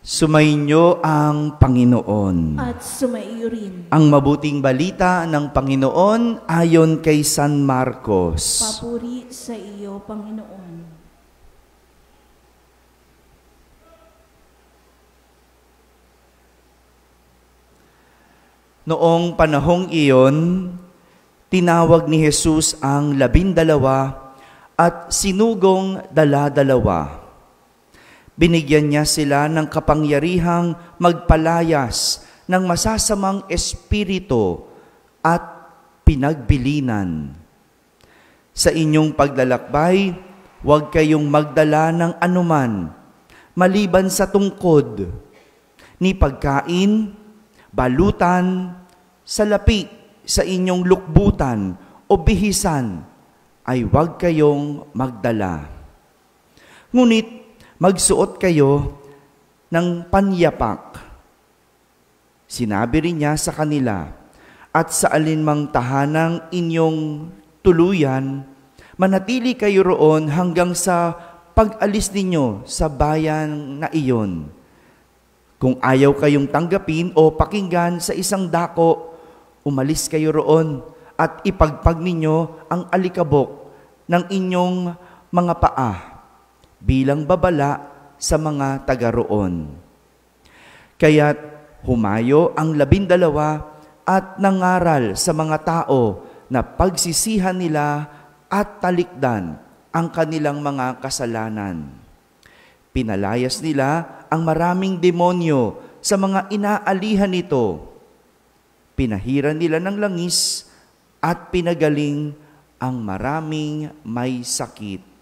Sumainyo ang Panginoon. At sumaiyo rin. Ang mabuting balita ng Panginoon ayon kay San Marcos. Papuri sa iyo, Panginoon. Noong panahong iyon, tinawag ni Jesus ang 12 at sinugong 12. Binigyan niya sila ng kapangyarihang magpalayas ng masasamang espiritu at pinagbilinan. Sa inyong paglalakbay, huwag kayong magdala ng anuman, maliban sa tungkod, ni pagkain, balutan, salapi sa inyong lukbutan o bihisan, ay huwag kayong magdala. Ngunit, magsuot kayo ng panyapak. Sinabi rin niya sa kanila, at sa alinmang tahanang inyong tuluyan, manatili kayo roon hanggang sa pag-alis ninyo sa bayan na iyon. Kung ayaw kayong tanggapin o pakinggan sa isang dako, umalis kayo roon at ipagpag ninyo ang alikabok ng inyong mga paa bilang babala sa mga taga roon. Kaya't humayo ang 12 at nangaral sa mga tao na pagsisihan nila at talikdan ang kanilang mga kasalanan. Pinalayas nila ang maraming demonyo sa mga inaalihan nito. Pinahiran nila ng langis at pinagaling ang maraming may sakit.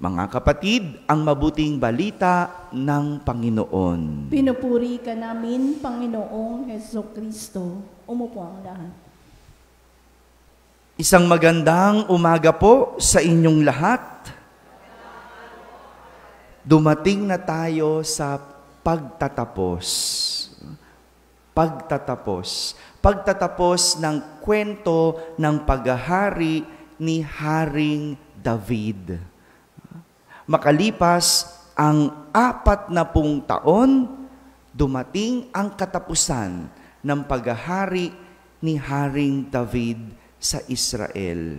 Mga kapatid, ang mabuting balita ng Panginoon. Pinupuri ka namin, Panginoong Hesukristo. Umupo ang lahat. Isang magandang umaga po sa inyong lahat. Dumating na tayo sa pagtatapos. Pagtatapos ng kwento ng paghahari ni Haring David. Makalipas ang 40 taon, dumating ang katapusan ng paghahari ni Haring David sa Israel.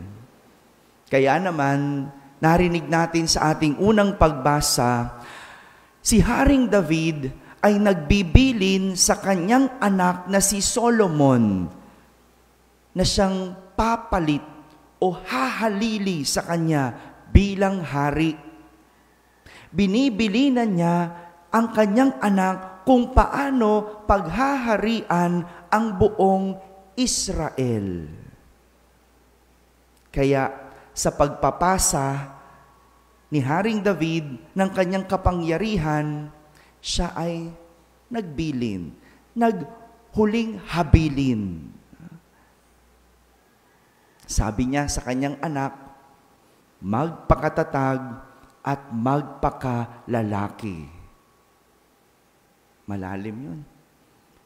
Kaya naman, narinig natin sa ating unang pagbasa, si Haring David ay nagbibilin sa kanyang anak na si Solomon na siyang papalit o hahalili sa kanya bilang hari. Binibilinan niya ang kanyang anak kung paano paghaharian ang buong Israel. Kaya sa pagpapasa ni Haring David ng kanyang kapangyarihan, siya ay nagbilin, naghuling habilin. Sabi niya sa kanyang anak, magpakatatag at magpakalalaki. Malalim yun.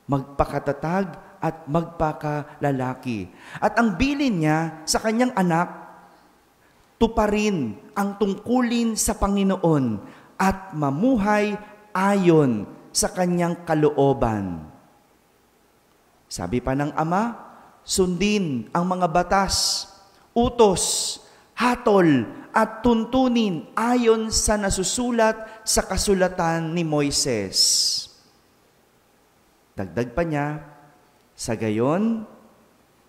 Magpakatatag at magpakalalaki. At ang bilin niya sa kanyang anak, tuparin ang tungkulin sa Panginoon at mamuhay ayon sa kanyang kalooban. Sabi pa ng ama, sundin ang mga batas, utos, hatol, at tuntunin ayon sa nasusulat sa kasulatan ni Moises. Dagdag pa niya, sa gayon,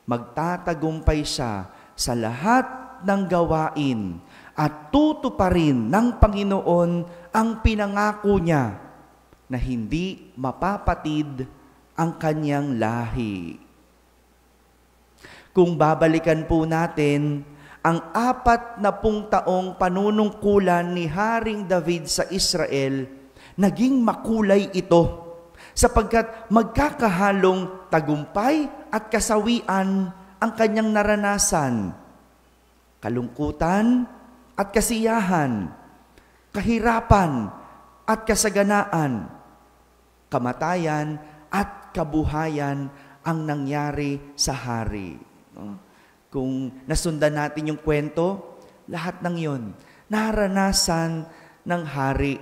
magtatagumpay siya sa lahat ng gawain at tutuparin ng Panginoon ang pinangako niya na hindi mapapatid ang kanyang lahi. Kung babalikan po natin ang 40 taong panunungkulan ni Haring David sa Israel, naging makulay ito sapagkat magkakahalong tagumpay at kasawian ang kanyang naranasan. Kalungkutan at kasiyahan, kahirapan at kasaganaan, kamatayan at kabuhayan ang nangyari sa hari. Kung nasundan natin yung kwento, lahat ng yon naranasan ng hari.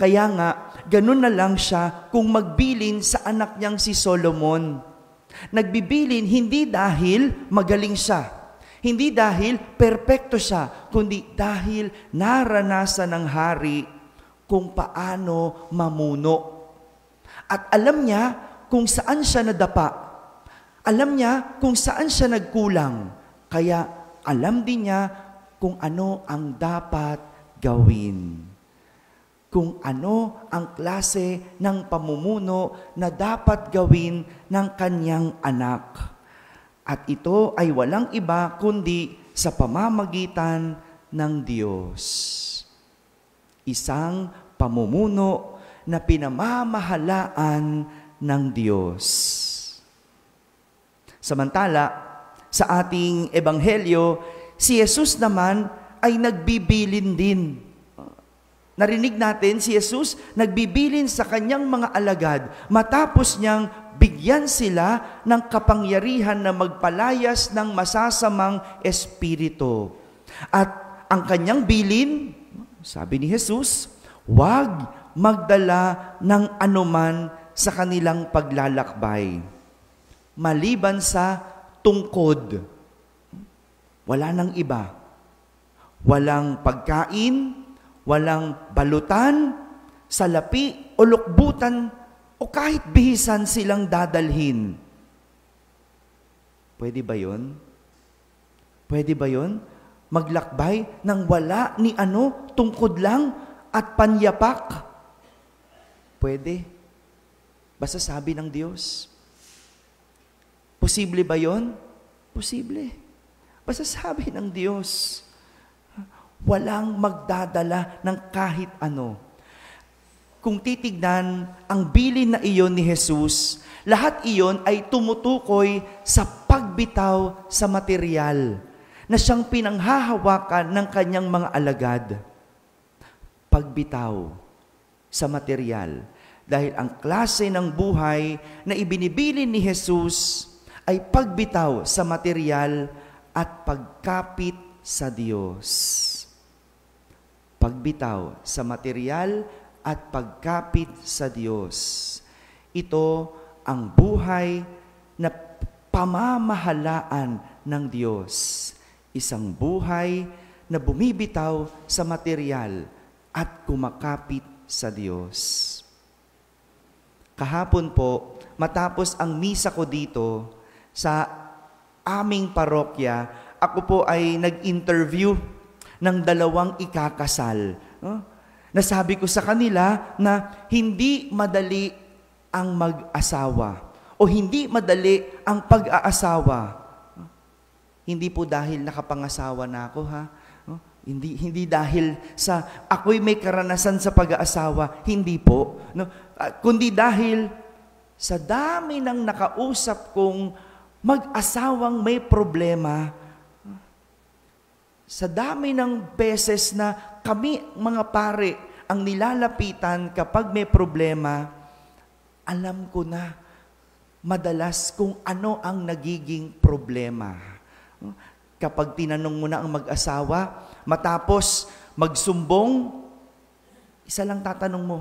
Kaya nga, ganun na lang siya kung magbilin sa anak niyang si Solomon. Nagbibilin hindi dahil magaling siya, hindi dahil perpekto siya, kundi dahil naranasan ng hari kung paano mamuno. At alam niya kung saan siya nadapa. Alam niya kung saan siya nagkulang. Kaya alam din niya kung ano ang dapat gawin. Kung ano ang klase ng pamumuno na dapat gawin ng kanyang anak. At ito ay walang iba kundi sa pamamagitan ng Diyos. Isang pamumuno na pinamamahalaan ng Diyos. Samantala, sa ating ebanghelyo, si Jesus naman ay nagbibilin din. Narinig natin si Jesus nagbibilin sa kanyang mga alagad matapos niyang bigyan sila ng kapangyarihan na magpalayas ng masasamang espiritu. At ang kanyang bilin, sabi ni Jesus, huwag magdala ng anuman sa kanilang paglalakbay. Maliban sa tungkod, wala nang iba. Walang pagkain, walang balutan, salapi o lukbutan o kahit bihisan silang dadalhin. Pwede ba yun? Pwede ba yun? Maglakbay nang wala ni tungkod lang at panyapak? Pwede. Basta sabi ng Diyos. Posible ba yun? Posible. Basta sabi ng Diyos. Walang magdadala ng kahit ano. Kung titignan ang bilin na iyon ni Jesus, lahat iyon ay tumutukoy sa pagbitaw sa material na siyang pinanghahawakan ng kanyang mga alagad. Pagbitaw sa material. Dahil ang klase ng buhay na ibinibilin ni Jesus ay pagbitaw sa material at pagkapit sa Diyos. Pagbitaw sa material at pagkapit sa Diyos. Ito ang buhay na pamamahalaan ng Diyos. Isang buhay na bumibitaw sa material at kumakapit sa Diyos. Kahapon po, matapos ang misa ko dito sa aming parokya, ako po ay nag-interview ng 2 ikakasal. Nasabi ko sa kanila na hindi madali ang mag-asawa o hindi madali ang pag-aasawa. Hindi po dahil nakapangasawa na ako, ha? Hindi dahil sa ako'y may karanasan sa pag-aasawa. Hindi po. No? Kundi dahil sa dami ng nakausap kong mag-asawang may problema, sa dami ng beses na kami mga pare ang nilalapitan kapag may problema, alam ko na madalas kung ano ang nagiging problema. Kapag tinanong mo na ang mag-asawa, matapos magsumbong, isa lang tatanong mo,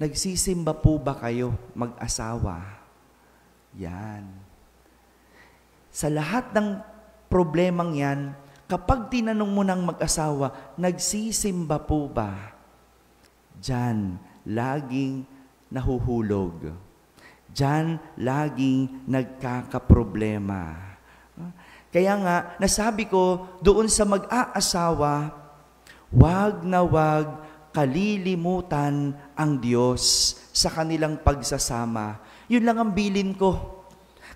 nagsisimba po ba kayo mag-asawa? Yan. Sa lahat ng problemang yan, kapag tinanong mo ng mag-asawa, nagsisimba po ba? Diyan, laging nahuhulog. Diyan, laging nagkakaproblema. Kaya nga, nasabi ko doon sa mag-aasawa, wag na wag kalilimutan ang Diyos sa kanilang pagsasama. Yun lang ang bilin ko.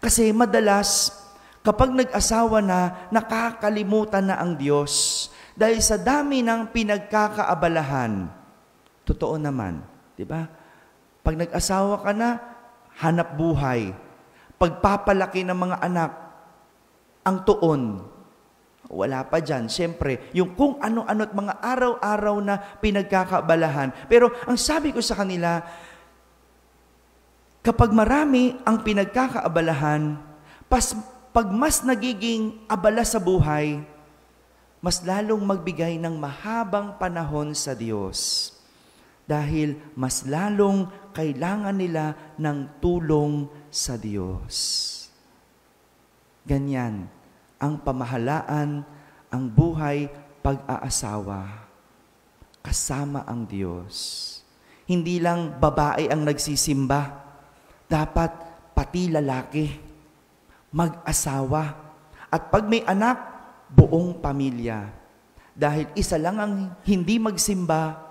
Kasi madalas, kapag nag-asawa na, nakakalimutan na ang Diyos. Dahil sa dami ng pinagkakaabalahan. Totoo naman, di ba? Pag nag-asawa ka na, hanap buhay. Pagpapalaki ng mga anak, ang tuon. Wala pa dyan. Siyempre, yung kung ano-ano at mga araw-araw na pinagkakaabalahan. Pero ang sabi ko sa kanila, kapag marami ang pinagkakaabalahan, pag mas nagiging abala sa buhay, mas lalong magbigay ng mahabang panahon sa Diyos. dahil mas lalong kailangan nila ng tulong sa Diyos. Ganyan ang pamahalaan, ang buhay pag-aasawa. Kasama ang Diyos. Hindi lang babae ang nagsisimba. Dapat pati lalaki. Mag-asawa. At pag may anak, buong pamilya. Dahil isa lang ang hindi magsimba,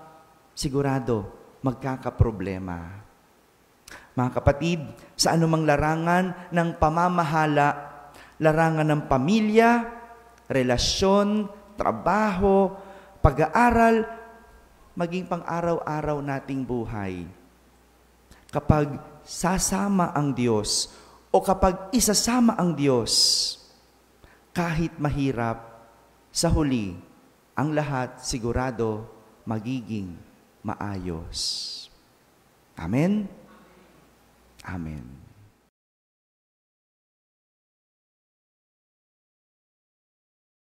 sigurado magkakaproblema. Mga kapatid, sa anumang larangan ng pamamahala, larangan ng pamilya, relasyon, trabaho, pag-aaral, maging pang-araw-araw nating buhay. Kapag sasama ang Diyos o kapag isasama ang Diyos, kahit mahirap, sa huli, ang lahat sigurado magiging maayos. Amen? Amen.